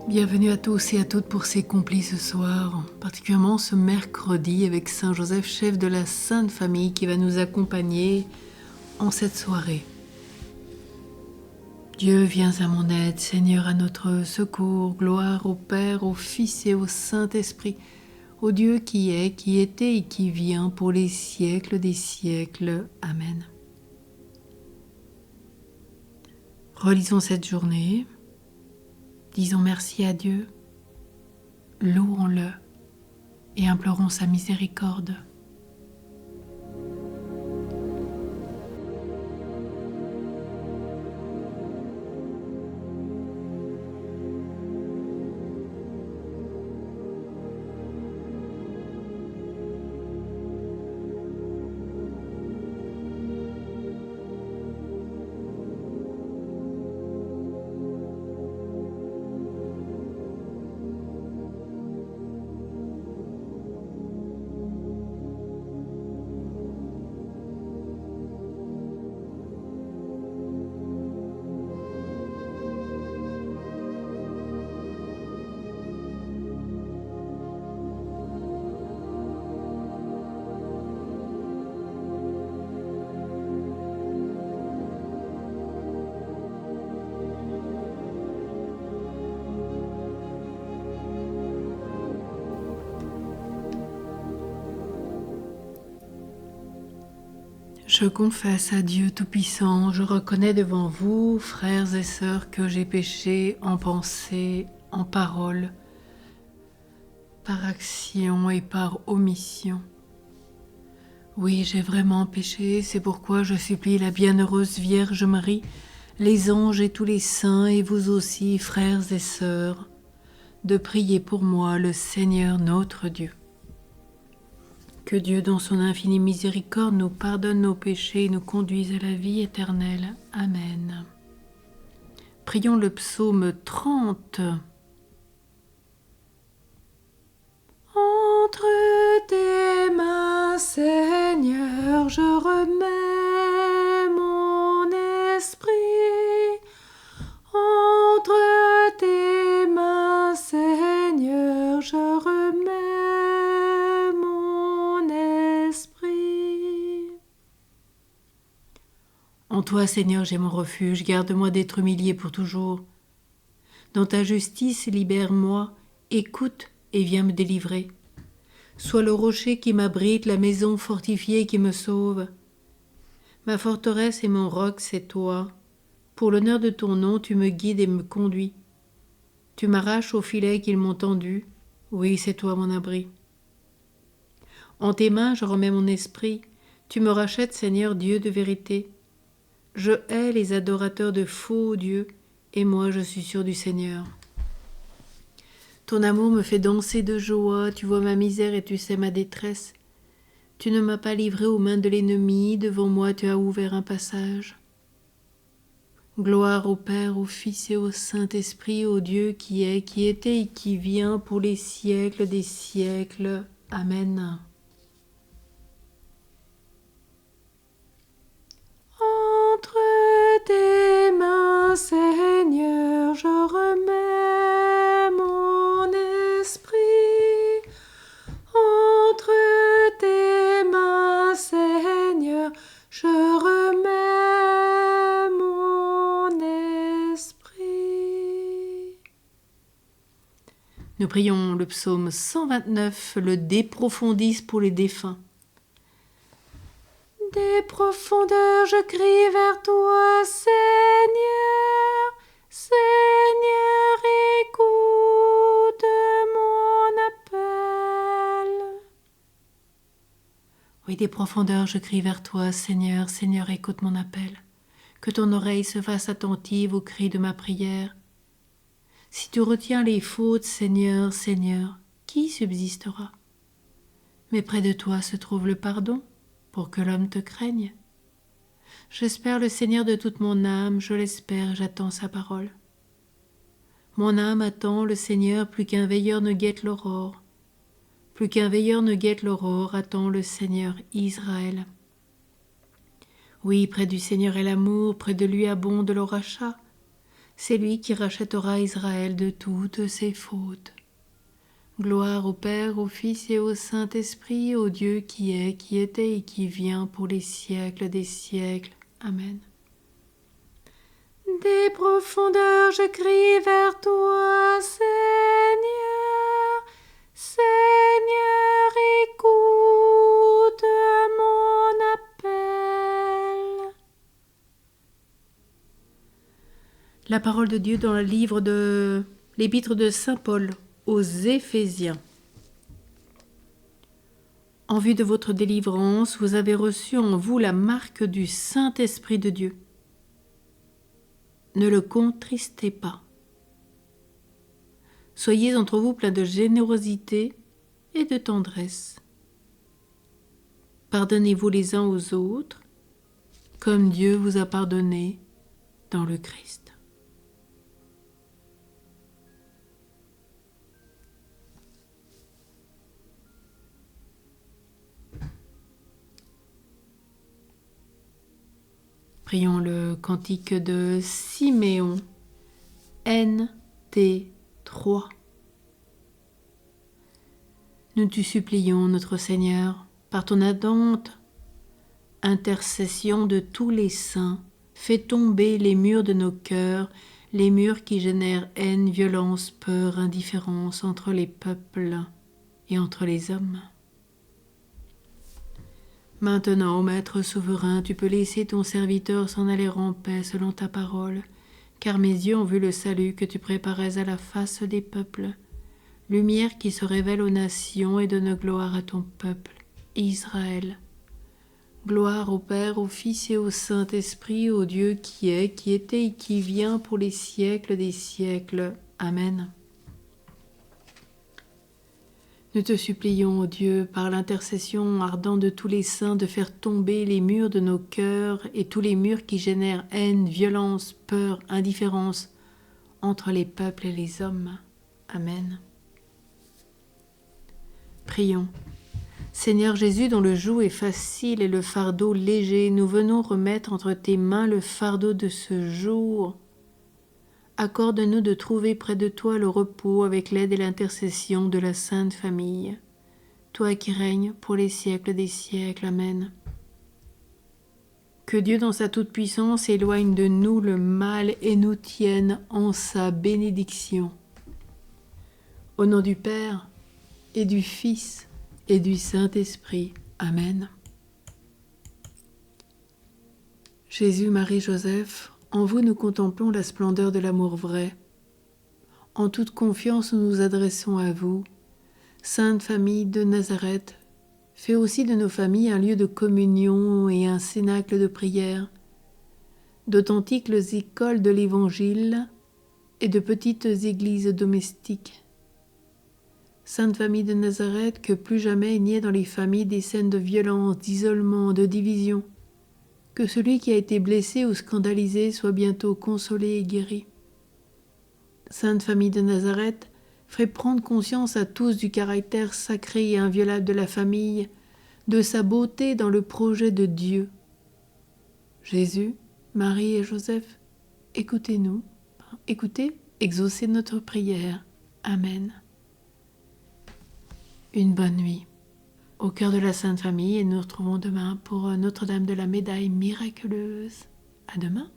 Bienvenue à tous et à toutes pour ces complis ce soir, particulièrement ce mercredi avec Saint Joseph, chef de la Sainte Famille, qui va nous accompagner en cette soirée. Dieu, viens à mon aide, Seigneur, à notre secours, gloire au Père, au Fils et au Saint-Esprit, au Dieu qui est, qui était et qui vient pour les siècles des siècles. Amen. Relisons cette journée. Disons merci à Dieu, louons-le et implorons sa miséricorde. Je confesse à Dieu Tout-Puissant, je reconnais devant vous, frères et sœurs, que j'ai péché en pensée, en parole, par action et par omission. Oui, j'ai vraiment péché, c'est pourquoi je supplie la bienheureuse Vierge Marie, les anges et tous les saints, et vous aussi, frères et sœurs, de prier pour moi le Seigneur notre Dieu. Que Dieu, dans son infinie miséricorde, nous pardonne nos péchés et nous conduise à la vie éternelle. Amen. Prions le psaume 30. Entre tes mains, Seigneur, je remets mon esprit. Entre tes mains, Seigneur, je remets mon esprit. En toi, Seigneur, j'ai mon refuge, garde-moi d'être humilié pour toujours. Dans ta justice, libère-moi, écoute et viens me délivrer. Sois le rocher qui m'abrite, la maison fortifiée qui me sauve. Ma forteresse et mon roc, c'est toi. Pour l'honneur de ton nom, tu me guides et me conduis. Tu m'arraches au filet qu'ils m'ont tendu. Oui, c'est toi mon abri. En tes mains, je remets mon esprit. Tu me rachètes, Seigneur Dieu de vérité. Je hais les adorateurs de faux dieux, et moi je suis sûr du Seigneur. Ton amour me fait danser de joie, tu vois ma misère et tu sais ma détresse. Tu ne m'as pas livré aux mains de l'ennemi, devant moi tu as ouvert un passage. Gloire au Père, au Fils et au Saint-Esprit, au Dieu qui est, qui était et qui vient pour les siècles des siècles. Amen. Entre tes mains, Seigneur, je remets mon esprit. Entre tes mains, Seigneur, je remets mon esprit. Nous prions le psaume 129, le De profundis pour les défunts. Des profondeurs, je crie vers toi, Seigneur. Seigneur, écoute mon appel. Oui, des profondeurs, je crie vers toi, Seigneur. Seigneur, écoute mon appel. Que ton oreille se fasse attentive au cri de ma prière. Si tu retiens les fautes, Seigneur, Seigneur, qui subsistera? Mais près de toi se trouve le pardon, pour que l'homme te craigne. J'espère le Seigneur de toute mon âme, je l'espère, j'attends sa parole. Mon âme attend le Seigneur, plus qu'un veilleur ne guette l'aurore. Plus qu'un veilleur ne guette l'aurore, attend le Seigneur Israël. Oui, près du Seigneur est l'amour, près de lui abonde le rachat. C'est lui qui rachètera Israël de toutes ses fautes. Gloire au Père, au Fils et au Saint-Esprit, au Dieu qui est, qui était et qui vient pour les siècles des siècles. Amen. Des profondeurs je crie vers toi, Seigneur. Seigneur, écoute mon appel. La parole de Dieu dans le livre de l'Épître de Saint Paul aux Éphésiens. En vue de votre délivrance, vous avez reçu en vous la marque du Saint-Esprit de Dieu. Ne le contristez pas. Soyez entre vous pleins de générosité et de tendresse. Pardonnez-vous les uns aux autres, comme Dieu vous a pardonné dans le Christ. Prions le cantique de Siméon, NT3. Nous te supplions, notre Seigneur, par ton ardente intercession de tous les saints, fais tomber les murs de nos cœurs, les murs qui génèrent haine, violence, peur, indifférence entre les peuples et entre les hommes. Maintenant, ô Maître souverain, tu peux laisser ton serviteur s'en aller en paix selon ta parole, car mes yeux ont vu le salut que tu préparais à la face des peuples, lumière qui se révèle aux nations et donne gloire à ton peuple, Israël. Gloire au Père, au Fils et au Saint-Esprit, au Dieu qui est, qui était et qui vient pour les siècles des siècles. Amen. Nous te supplions, ô Dieu, par l'intercession ardente de tous les saints, de faire tomber les murs de nos cœurs et tous les murs qui génèrent haine, violence, peur, indifférence entre les peuples et les hommes. Amen. Prions. Seigneur Jésus, dont le joug est facile et le fardeau léger, nous venons remettre entre tes mains le fardeau de ce jour. Accorde-nous de trouver près de toi le repos avec l'aide et l'intercession de la Sainte Famille. Toi qui règnes pour les siècles des siècles. Amen. Que Dieu dans sa toute-puissance éloigne de nous le mal et nous tienne en sa bénédiction. Au nom du Père et du Fils et du Saint-Esprit. Amen. Jésus, Marie, Joseph, en vous nous contemplons la splendeur de l'amour vrai. En toute confiance nous nous adressons à vous. Sainte Famille de Nazareth, fais aussi de nos familles un lieu de communion et un cénacle de prière, d'authentiques écoles de l'Évangile et de petites églises domestiques. Sainte Famille de Nazareth, que plus jamais il n'y ait dans les familles des scènes de violence, d'isolement, de division, que celui qui a été blessé ou scandalisé soit bientôt consolé et guéri. Sainte Famille de Nazareth, ferait prendre conscience à tous du caractère sacré et inviolable de la famille, de sa beauté dans le projet de Dieu. Jésus, Marie et Joseph, écoutez-nous, écoutez, exaucez notre prière. Amen. Une bonne nuit. Au cœur de la Sainte Famille, et nous nous retrouvons demain pour Notre-Dame de la Médaille miraculeuse. À demain.